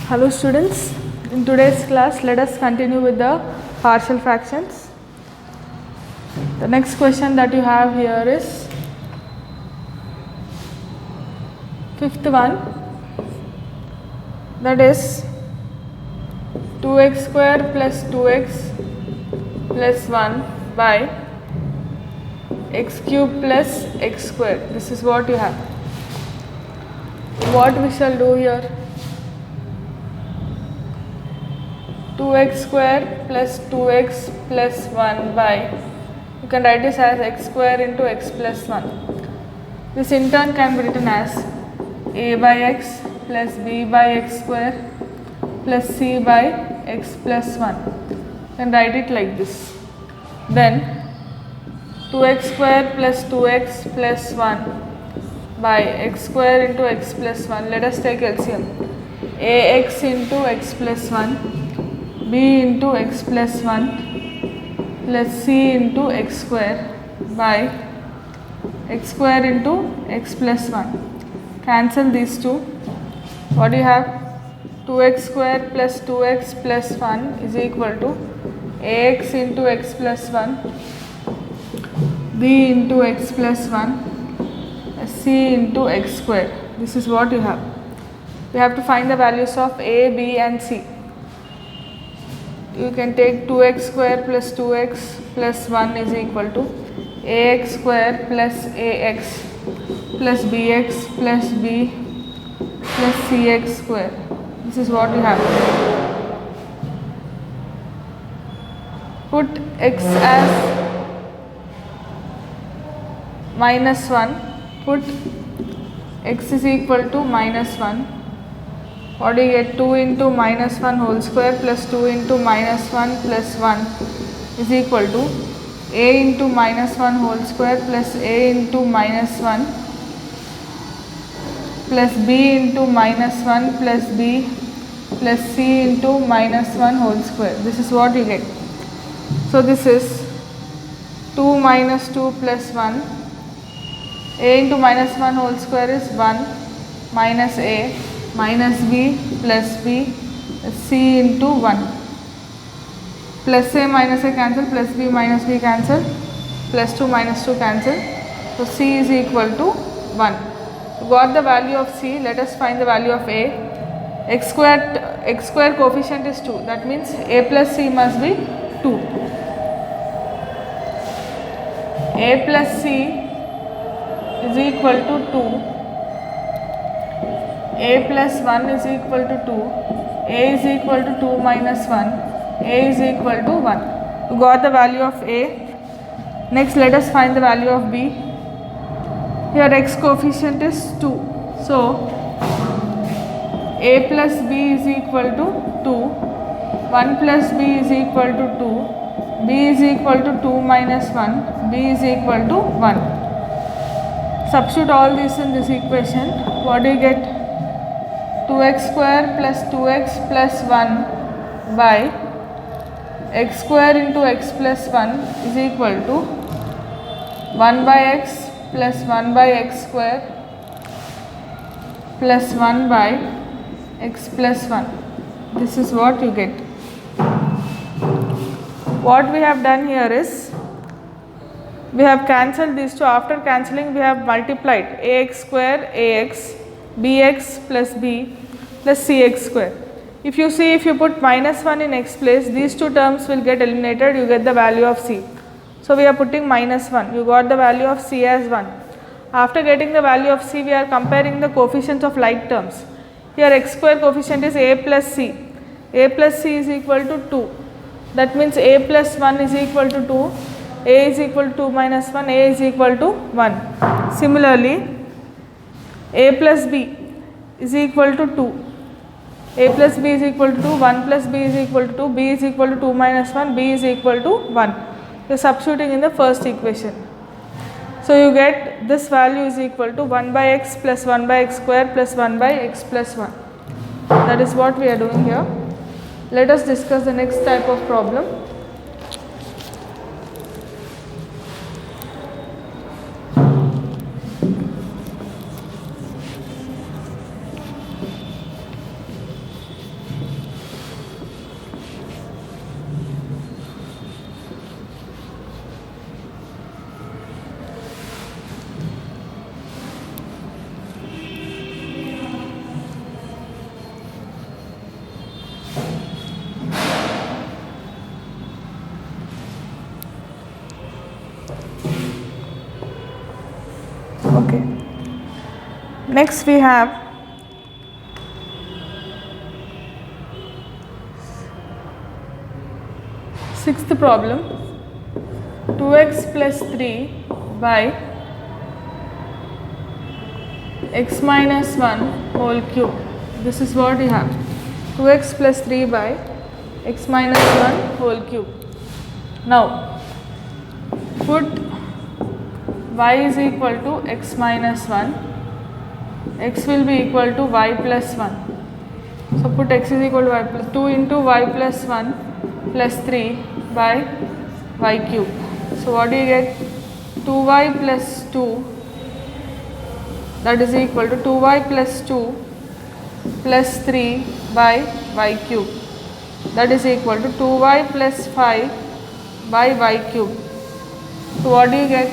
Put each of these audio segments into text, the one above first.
Hello students, in today's class let us continue with the partial fractions. The next question that you have here is fifth one, that is 2x square plus 2x plus 1 by x cube plus x square. This is what you have. What we shall do here? 2x square plus 2x plus 1 by, you can write this as x square into x plus 1. This in turn can be written as a by x plus b by x square plus c by x plus 1. You can write it like this. Then 2x square plus 2x plus 1 by x square into x plus 1. Let us take LCM. Ax into x plus 1 b into x plus 1 plus c into x square by x square into x plus 1. Cancel these two. What do you have? 2x square plus 2x plus 1 is equal to ax into x plus 1 b into x plus 1 c into x square. This is what you have. We have to find the values of a, b and c. You can take 2x square plus 2x plus 1 is equal to ax square plus ax plus bx plus b plus cx square. This is what you have. Put x as minus 1. Put x is equal to minus 1. What do you get? 2 into minus 1 whole square plus 2 into minus 1 plus 1 is equal to a into minus 1 whole square plus a into minus 1 plus b into minus 1 plus b plus c into minus 1 whole square. This is what you get. So this is 2 minus 2 plus 1. A into minus 1 whole square is 1 minus a minus b plus b c into 1. Plus a minus a cancel, plus b minus b cancel, plus 2 minus 2 cancel. So c is equal to 1. We got the value of c. Let us find the value of a. X square coefficient is 2. That means a plus c must be 2. A plus c is equal to 2. A plus 1 is equal to 2. A is equal to 2 minus 1. A is equal to 1. We got the value of A. Next let us find the value of B. Here x coefficient is 2. So A plus B is equal to 2. 1 plus B is equal to 2. B is equal to 2 minus 1. B is equal to 1. Substitute all these in this equation. What do you get? 2x square plus 2x plus 1 by x square into x plus 1 is equal to 1 by x plus 1 by x square plus 1 by x plus 1. This is what you get. What we have done here is we have cancelled these two. After cancelling we have multiplied ax square ax bx plus b plus cx square. If you see, if you put minus 1 in x place, these two terms will get eliminated. You get the value of c. So we are putting minus 1. You got the value of c as 1. After getting the value of c, we are comparing the coefficients of like terms. Here x square coefficient is a plus c. A plus c is equal to 2. That means a plus 1 is equal to 2. A is equal to 2 minus 1. A is equal to 1. Similarly, a plus b is equal to 2. A plus b is equal to 2. 1 plus b is equal to 2. B is equal to 2 minus 1. B is equal to 1. You are substituting in the first equation. So you get this value is equal to 1 by x plus 1 by x square plus 1 by x plus 1. That is what we are doing here. Let us discuss the next type of problem. Next we have sixth problem, 2x plus 3 by x minus 1 whole cube. This is what you have, 2x plus 3 by x minus 1 whole cube. Now put y is equal to x minus 1, x will be equal to y plus 1. So put x is equal to y plus 2 into y plus 1 plus 3 by y cube. So what do you get? 2y plus 2, that is equal to 2y plus 2 plus 3 by y cube, that is equal to 2y plus 5 by y cube. So what do you get?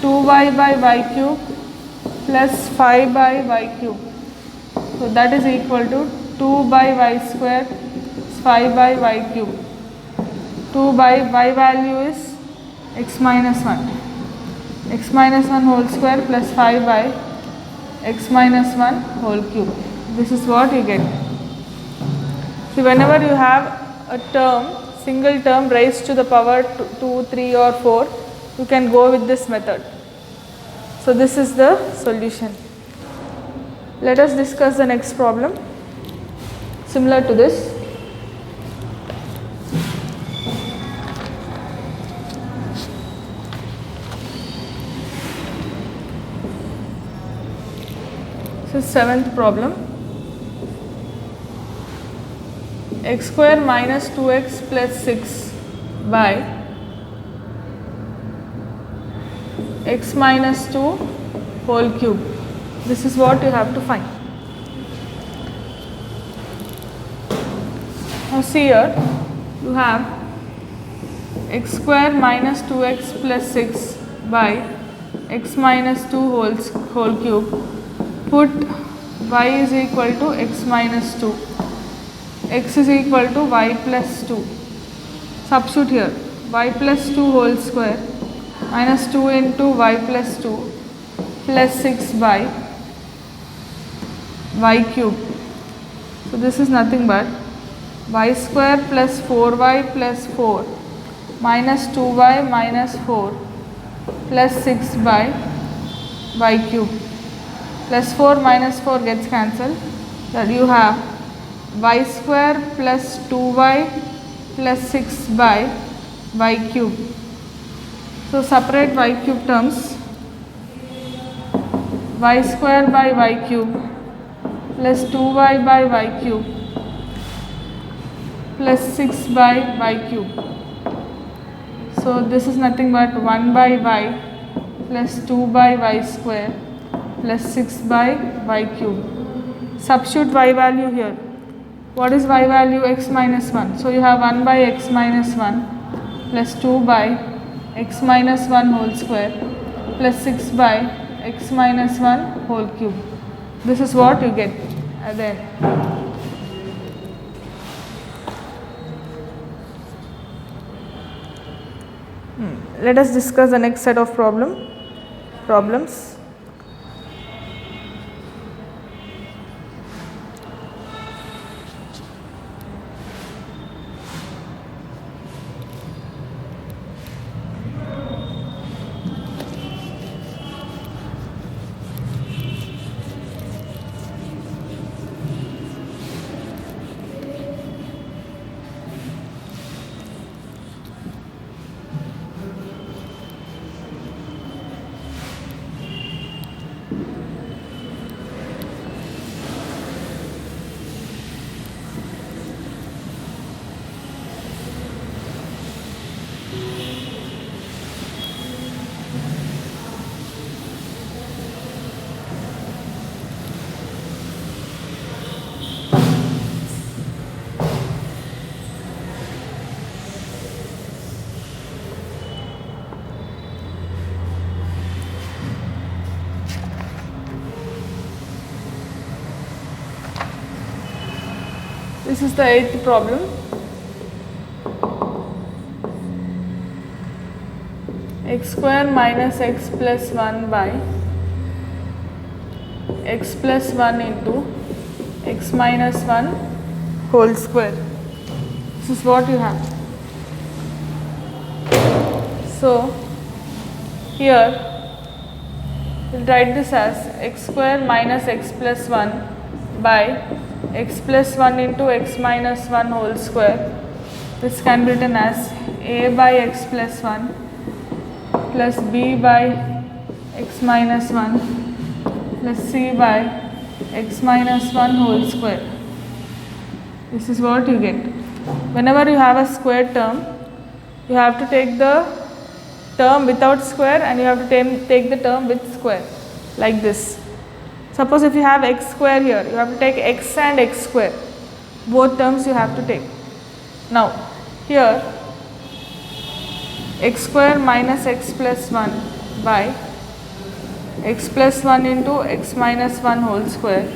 2y by y cube plus 5 by y cube. So that is equal to 2 by y square 5 by y cube. 2 by y value is x minus 1. X minus 1 whole square plus 5 by x minus 1 whole cube. This is what you get. See, whenever you have a term, single term raised to the power 2, 3 or 4, you can go with this method. So this is the solution. Let us discuss the next problem similar to this. This is seventh problem. X square minus 2x plus 6 by x minus 2 whole cube. This is what you have to find. Now see here, you have x square minus 2x plus 6 by x minus 2 whole cube. Put y is equal to x minus 2, x is equal to y plus 2. Substitute here, y plus 2 whole square minus 2 into y plus 2 plus 6 by y cube. So this is nothing but y square plus 4y plus 4 minus 2y minus 4 plus 6 by y cube. Plus 4 minus 4 gets cancelled, that you have y square plus 2y plus 6 by y cube. So separate y cube terms, y square by y cube plus 2y by y cube plus 6 by y cube. So this is nothing but 1 by y plus 2 by y square plus 6 by y cube. Substitute y value here. What is y value? X minus 1. So you have 1 by x minus 1 plus 2 by x minus 1 whole square plus 6 by x minus 1 whole cube. This is what you get at the end. Let us discuss the next set of problems. This is the eighth problem. X square minus x plus 1 by x plus 1 into x minus 1 whole square. This is what you have. So here we'll write this as x square minus x plus 1 by x plus 1 into x minus 1 whole square. This can be written as a by x plus 1 plus b by x minus 1 plus c by x minus 1 whole square. This is what you get. Whenever you have a square term, you have to take the term without square and you have to take the term with square, like this. Suppose if you have x square here, you have to take x and x square. Both terms you have to take. Now here x square minus x plus 1 by x plus 1 into x minus 1 whole square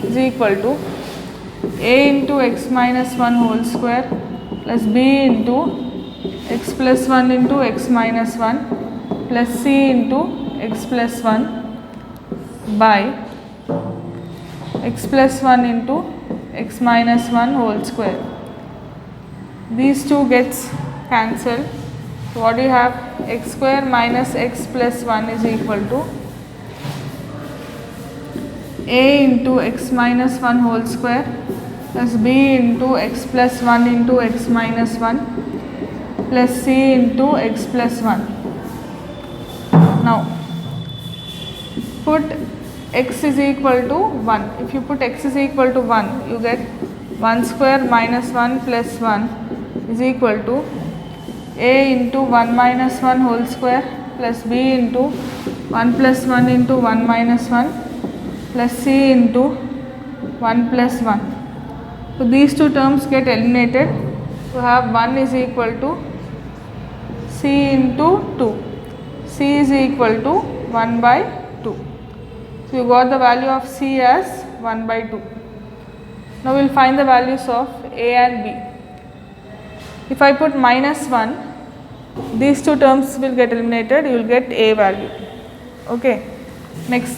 is equal to a into x minus 1 whole square plus b into x plus 1 into x minus 1 plus c into x plus 1 by x plus 1 into x minus 1 whole square. These two gets cancelled. So what do you have? X square minus x plus 1 is equal to a into x minus 1 whole square plus b into x plus 1 into x minus 1 plus c into x plus 1. Now put x is equal to 1. If you put x is equal to 1, you get 1 square minus 1 plus 1 is equal to a into 1 minus 1 whole square plus b into 1 plus 1 into 1 minus 1 plus c into 1 plus 1. So these two terms get eliminated. You have 1 is equal to c into 2. C is equal to 1 by 2. So you got the value of c as 1 by 2. Now we will find the values of a and b. If I put minus 1, these two terms will get eliminated. You will get a value. Okay. Next,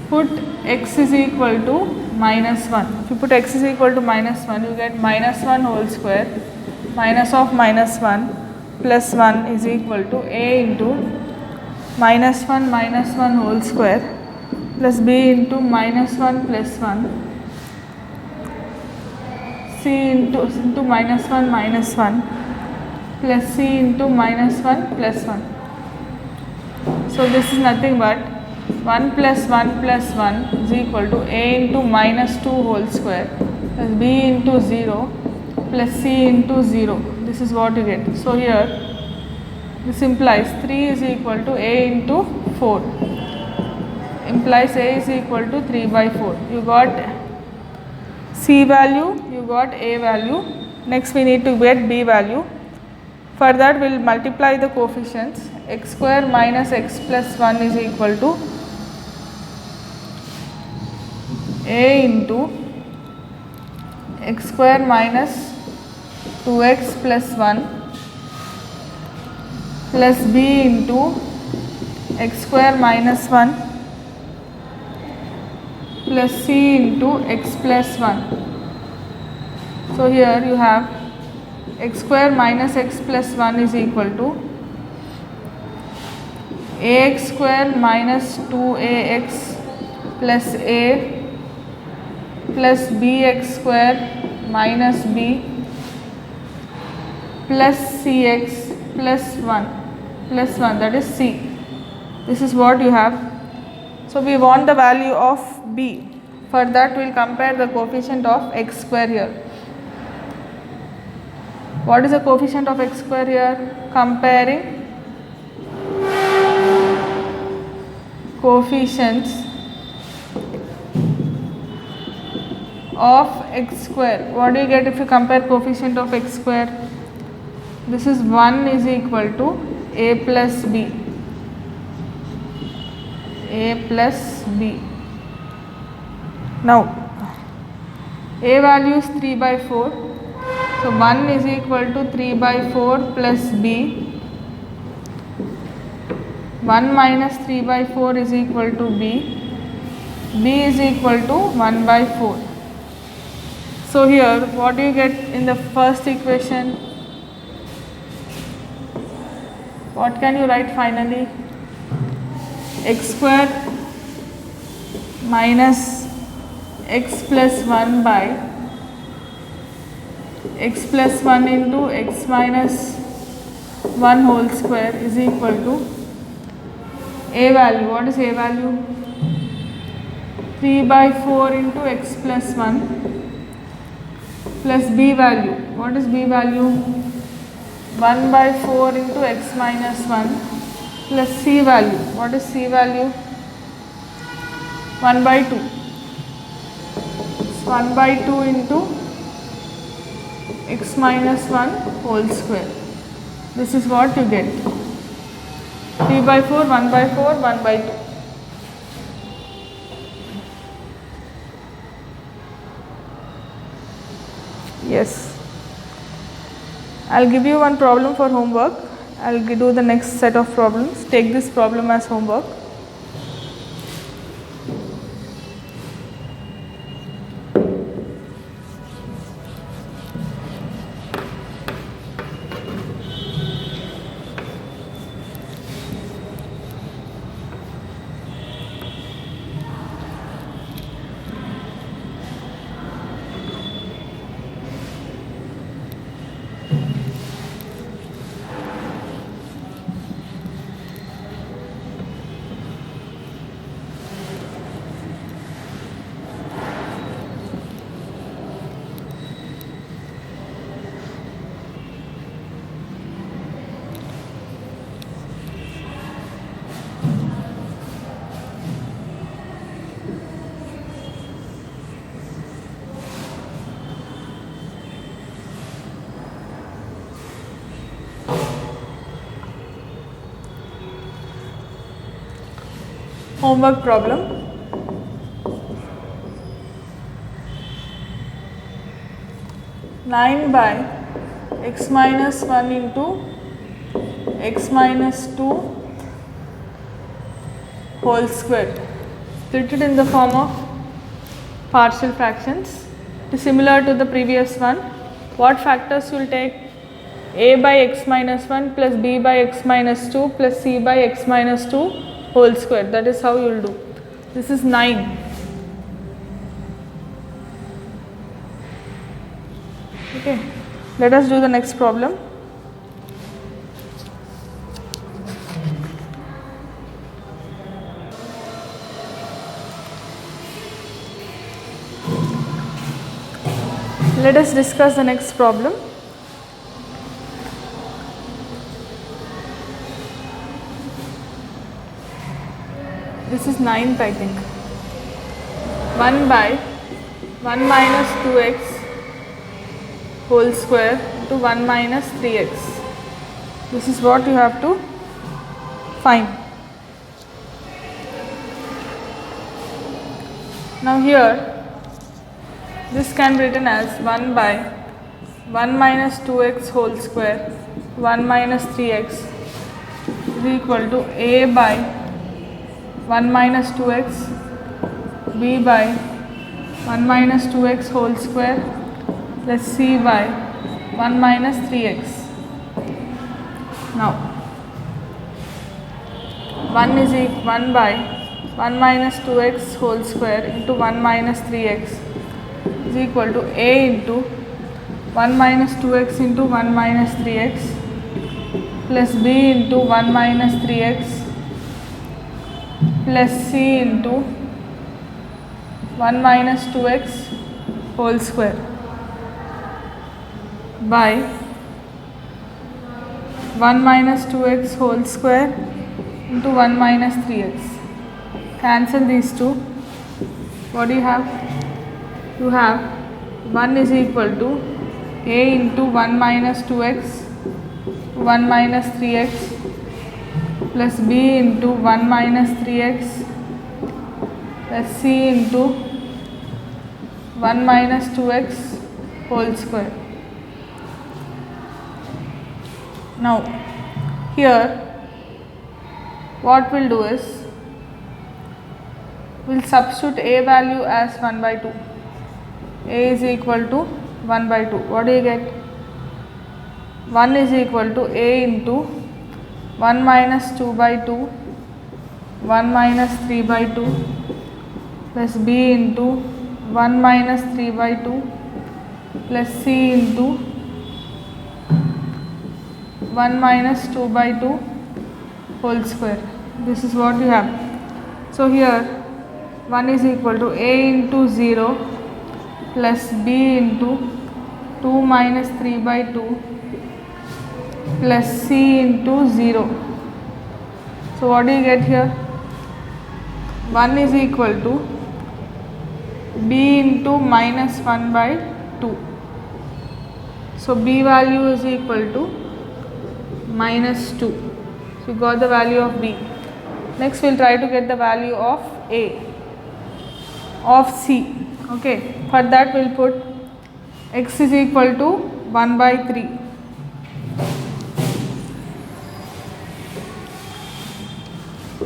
put x is equal to minus 1. If you put x is equal to minus 1, you get minus 1 whole square minus of minus 1 plus 1 is equal to a into minus 1 whole square plus b into minus 1 plus 1 c into minus 1 plus c into minus 1 plus 1. So this is nothing but 1 plus 1 plus 1 is equal to a into minus 2 whole square plus b into 0 plus c into 0. This is what you get. So here this implies 3 is equal to a into 4. Implies a is equal to 3 by 4. You got c value, you got a value. Next we need to get b value. For that we will multiply the coefficients. X square minus x plus 1 is equal to a into x square minus 2x plus 1 plus b into x square minus 1 plus c into x plus 1. So here you have x square minus x plus 1 is equal to ax square minus 2ax plus a plus bx square minus b plus cx plus 1 that is c. This is what you have. So we want the value of b. For that we will compare the coefficient of x square here. What is the coefficient of x square here? Comparing coefficients of x square. What do you get if you compare coefficient of x square? This is 1 is equal to a plus b. Now a value is 3 by 4. So 1 is equal to 3 by 4 plus b 1 minus 3 by 4 is equal to b. b is equal to 1 by 4. So here what do you get in the first equation? What can you write finally? X square minus x plus 1 by x plus 1 into x minus 1 whole square is equal to a value. What is a value? 3 by 4 into x plus 1 plus b value. What is b value? 1 by 4 into x minus 1 plus c value. What is c value? 1 by 2. So 1 by 2 into x minus 1 whole square. This is what you get. 3 by 4, 1 by 4, 1 by 2. Yes. I'll give you one problem for homework. I'll do the next set of problems. Take this problem as homework. Homework problem. Nine by x minus 1 into x minus 2 whole square. Split it in the form of partial fractions. It is similar to the previous one. What factors you will take? A by x minus 1 plus b by x minus 2 plus c by x minus 2 whole square. That is how you will do. This is 9. Okay. Let us do the next problem. Let us discuss the next problem. This is 9th, I think. 1 by 1 minus 2x whole square into 1 minus 3x. This is what you have to find. Now here, this can be written as 1 by 1 minus 2x whole square 1 minus 3x is equal to a by 1 minus 2x, b by 1 minus 2x whole square plus c by 1 minus 3x. Now 1 by 1 minus 2x whole square into 1 minus 3x is equal to a into 1 minus 2x into 1 minus 3x plus b into 1 minus 3x plus c into 1 minus 2x whole square by 1 minus 2x whole square into 1 minus 3x. Cancel these two. What do you have? You have 1 is equal to a into 1 minus 2x 1 minus 3x plus b into 1 minus 3x plus c into 1 minus 2x whole square. Now here what we'll do is we'll substitute a value as 1 by 2. A is equal to 1 by 2. What do you get? 1 is equal to a into 1 minus 2 by 2, 1 minus 3 by 2 plus b into 1 minus 3 by 2 plus c into 1 minus 2 by 2 whole square. This is what you have. So here 1 is equal to a into 0 plus b into 2 minus 3 by 2 plus c into 0. So what do you get here? 1 is equal to b into minus 1 by 2. So b value is equal to minus 2. So you got the value of b. Next we'll try to get the value of a, of c. Okay, for that we'll put x is equal to 1 by 3.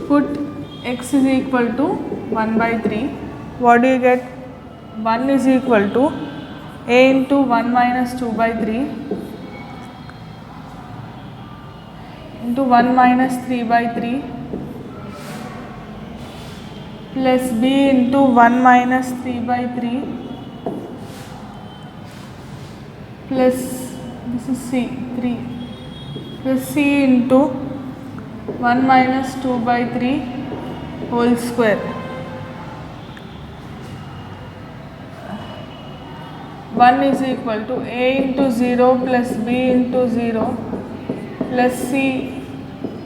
Put x is equal to 1 by 3. What do you get? 1 is equal to a into 1 minus 2 by 3 into 1 minus 3 by 3 plus b into 1 minus 3 by 3 plus this is c 3 plus c into 1 minus 2 by 3 whole square. 1 is equal to a into 0 plus b into 0 plus c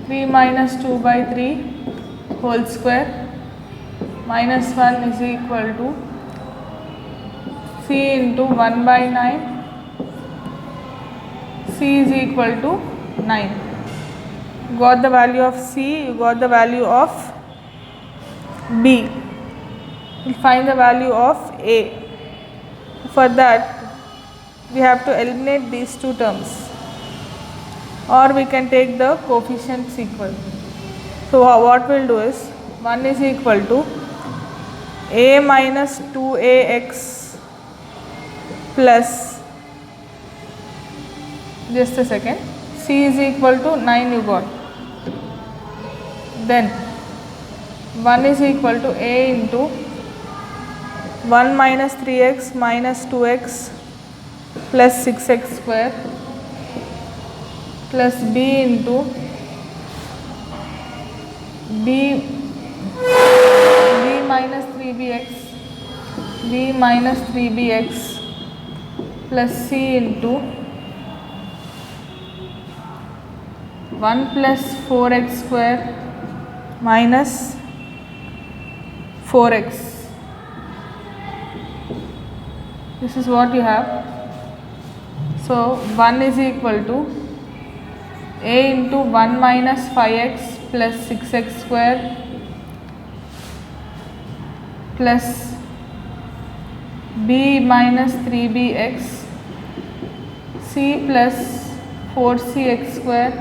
3 minus 2 by 3 whole square minus 1 is equal to c into 1 by 9. C is equal to 9. You got the value of c, you got the value of b. We'll find the value of a. For that we have to eliminate these two terms, or we can take the coefficients equal. So what we'll do is 1 is equal to a minus 2ax plus, just a second, c is equal to 9 you got. Then 1 is equal to a into 1 minus 3x minus 2x plus 6x square plus b into b minus 3bx, b minus 3bx plus c into 1 plus 4x square minus 4x. This is what you have. So 1 is equal to a into 1 minus 5x plus 6x square plus b minus 3bx, c plus 4cx square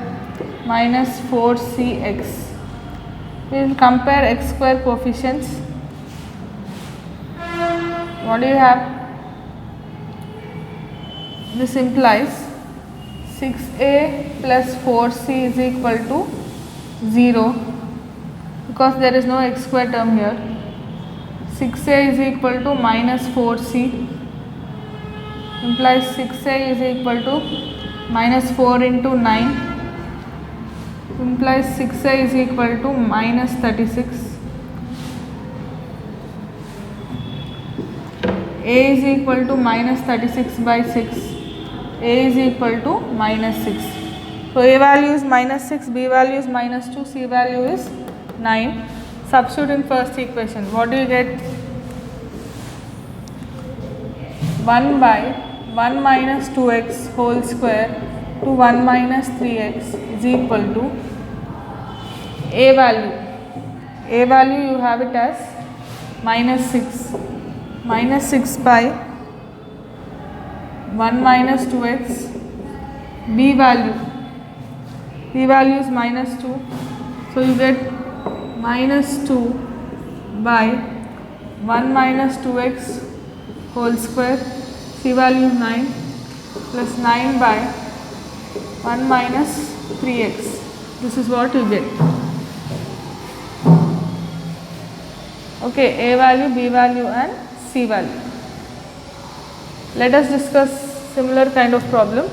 minus 4cx. We will compare x square coefficients. What do you have? This implies 6a plus 4c is equal to 0 because there is no x square term here. 6a is equal to minus 4c implies 6a is equal to minus 4 into 9 implies 6a is equal to minus 36. A is equal to minus 36 by 6. A is equal to minus 6. So A value is minus 6, B value is minus 2, C value is 9. Substitute in first equation. What do you get? 1 by 1 minus 2x whole square to 1 minus 3x is equal to A value. A value you have it as minus 6. Minus 6 by 1 minus 2x. B value is minus 2. So you get minus 2 by 1 minus 2x whole square, c value is 9, plus 9 by 1 minus 3x. This is what you get. Okay, a value, b value and c value. Let us discuss similar kind of problem.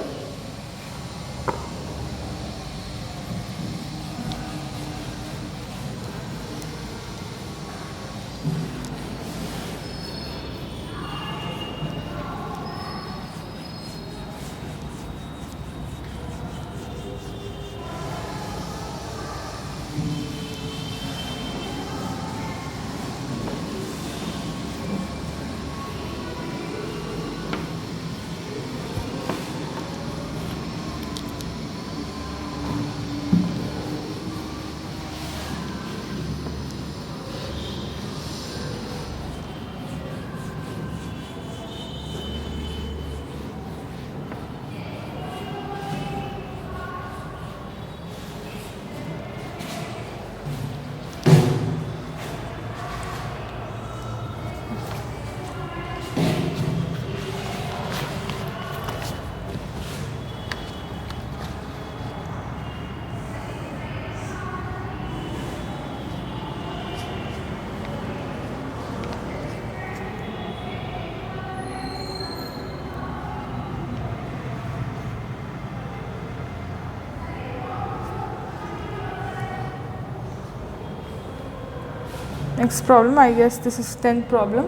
Next problem, I guess this is 10th problem.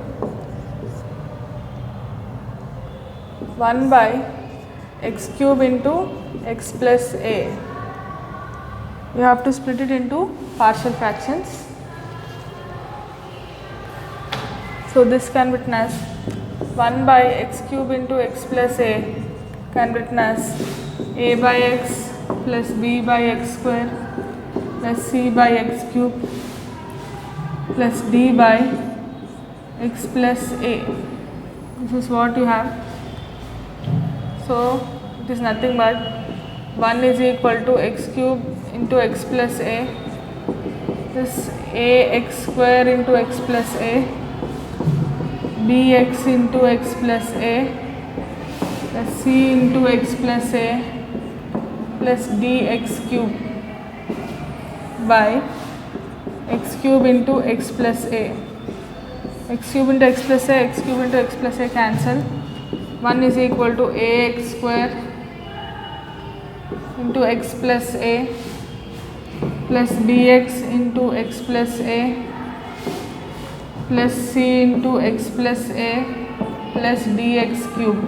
1 by x cube into x plus a. You have to split it into partial fractions. So this can be written as 1 by x cube into x plus a can be written as a by x plus b by x square plus c by x cube plus d by x plus a. This is what you have. So it is nothing but 1 is equal to x cube into x plus a, this a x square into x plus a, bx into x plus a plus c into x plus a plus dx cube by x cube into x plus a. X cube into x plus a, x cube into x plus a cancel. 1 is equal to ax square into x plus a plus bx into x plus a plus c into x plus a plus dx cube.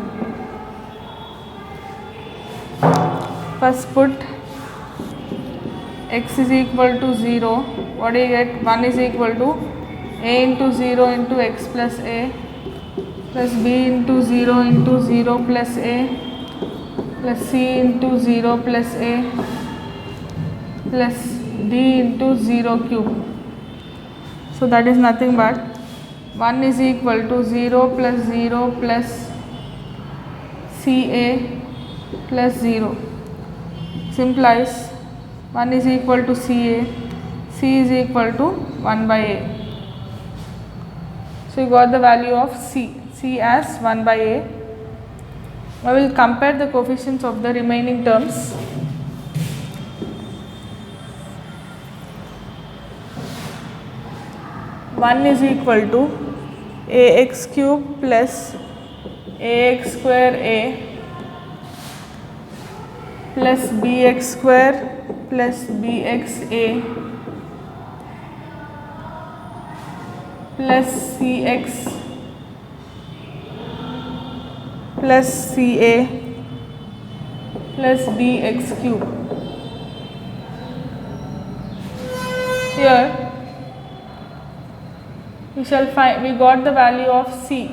First put x is equal to 0. What do you get? 1 is equal to a into 0 into x plus a plus b into 0 into 0 plus a plus c into 0 plus a plus d into 0 cube. So that is nothing but 1 is equal to 0 plus 0 plus ca plus 0. Implies 1 is equal to ca, c is equal to 1 by a. So you got the value of c as 1 by a. I will compare the coefficients of the remaining terms. One is equal to ax cube plus ax square a plus bx square plus bxa plus cx plus ca plus dx cube. Here we shall find, we got the value of c.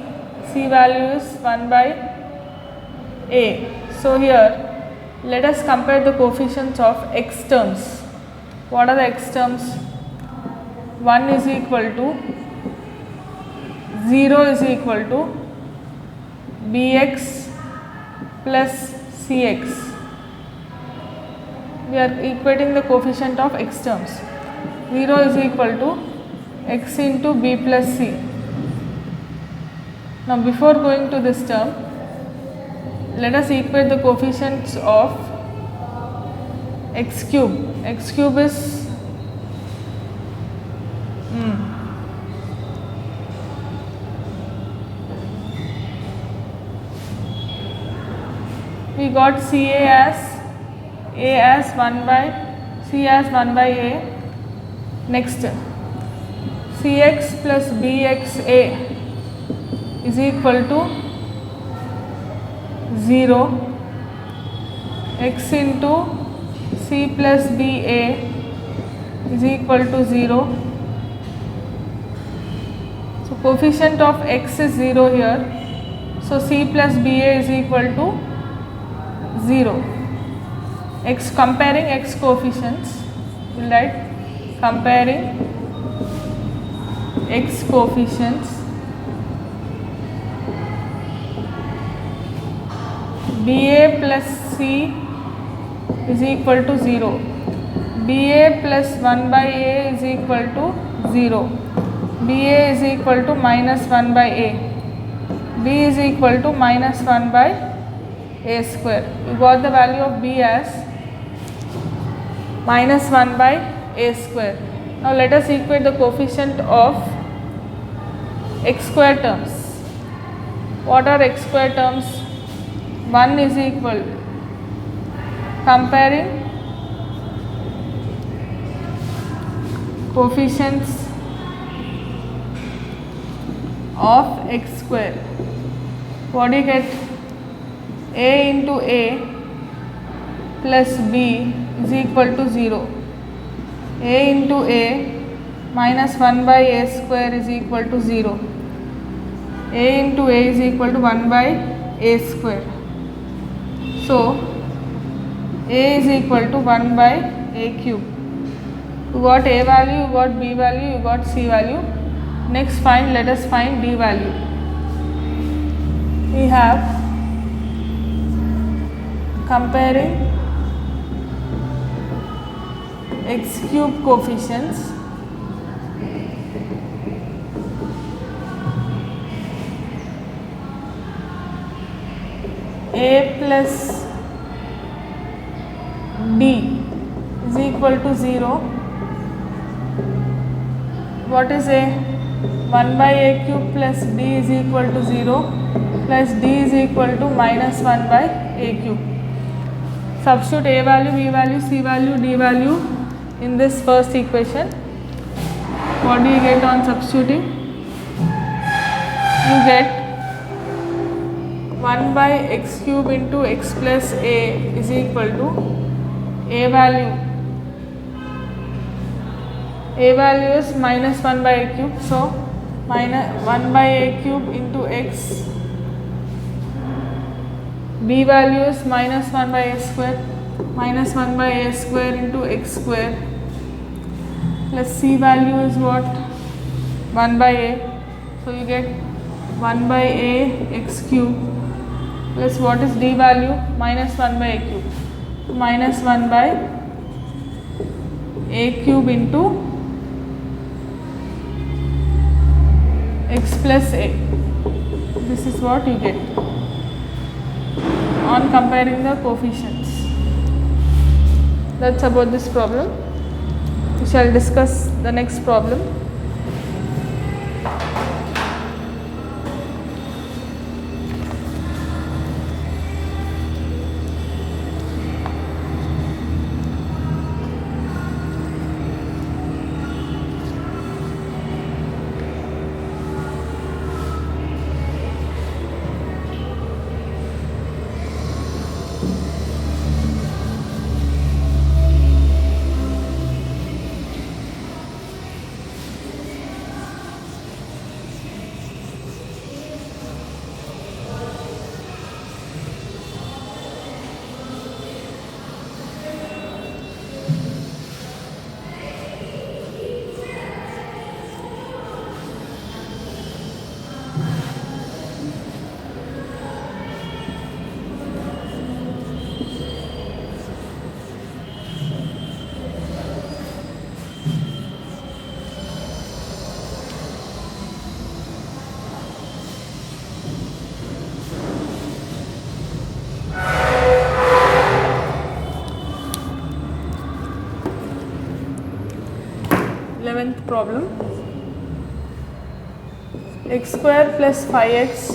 C value is 1 by a. So here let us compare the coefficients of x terms. What are the x terms? 1 is equal to 0 is equal to bx plus cx. We are equating the coefficient of x terms. 0 is equal to x into b plus c. Now before going to this term, let us equate the coefficients of x cube. X cube is we got CA as A as 1 by C as 1 by A. Next, Cx plus Bxa is equal to 0. X into C plus Ba is equal to 0. So coefficient of x is 0 here. So C plus Ba is equal to 0. X, comparing x coefficients, we'll write comparing x coefficients. Ba plus C is equal to 0. Ba plus 1 by A is equal to 0. Ba is equal to minus 1 by A. B is equal to minus 1 by A square. You got the value of B as minus 1 by A square. Now let us equate the coefficient of x square terms. What are x square terms? 1 is equal, comparing coefficients of x square. What do you get? A into A plus B is equal to 0. A into A minus 1 by A square is equal to 0. A into A is equal to 1 by A square. So A is equal to 1 by A cube. You got A value, you got B value, you got C value. Next let us find D value. We have comparing x cube coefficients. A plus D is equal to 0. What is A? 1 by A cube plus D is equal to 0 plus D is equal to minus 1 by A cube. Substitute A value, B value, C value, D value in this first equation. What do you get on substituting? You get 1 by x cube into x plus A is equal to A value. A value is minus 1 by A cube. So minus 1 by A cube into x. B value is minus 1 by A square. Minus 1 by A square into x square. Plus C value is what? 1 by A. So you get 1 by A x cube plus what is D value? Minus 1 by A cube. Minus 1 by A cube into x plus A. This is what you get on comparing the coefficients. That's about this problem. We shall discuss the next problem. 11th problem. X square plus 5x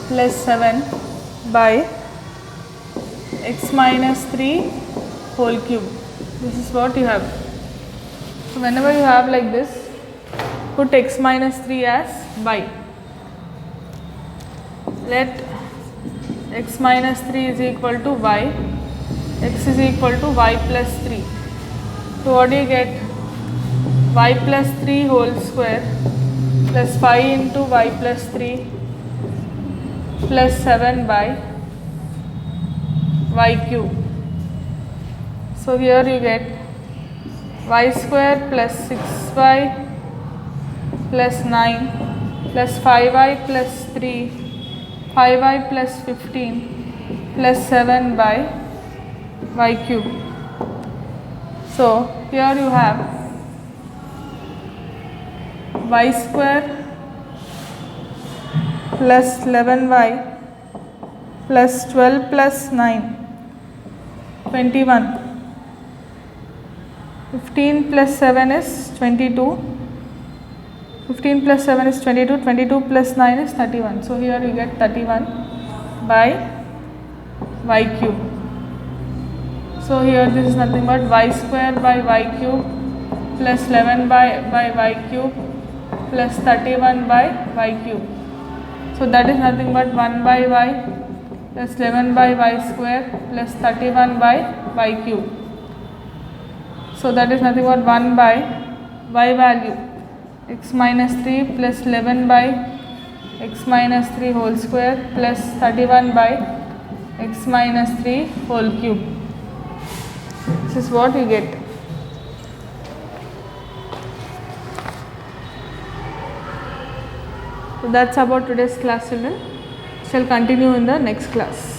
plus 7 by x minus 3 whole cube. This is what you have. So whenever you have like this, put x minus 3 as by. Let x minus 3 is equal to y, x is equal to y plus 3. So what do you get? Y plus 3 whole square plus 5 into y plus 3 plus 7 by y cube. So here you get y square plus 6y plus 9 plus 5y plus 3, 5y plus 15 plus 7 by y cube. So here you have y square plus 11y plus 12 plus 9, 21. 15 plus 7 is 22. 15 plus 7 is 22. 22 plus 9 is 31. So here you get 31 by y cube. So here this is nothing but y square by y cube plus 11 by y cube plus 31 by y cube. So that is nothing but 1 by y plus 11 by y square plus 31 by y cube. So that is nothing but 1 by y value x minus 3 plus 11 by x minus 3 whole square plus 31 by x minus 3 whole cube. This is what you get. So that's about today's class, children. Shall continue in the next class.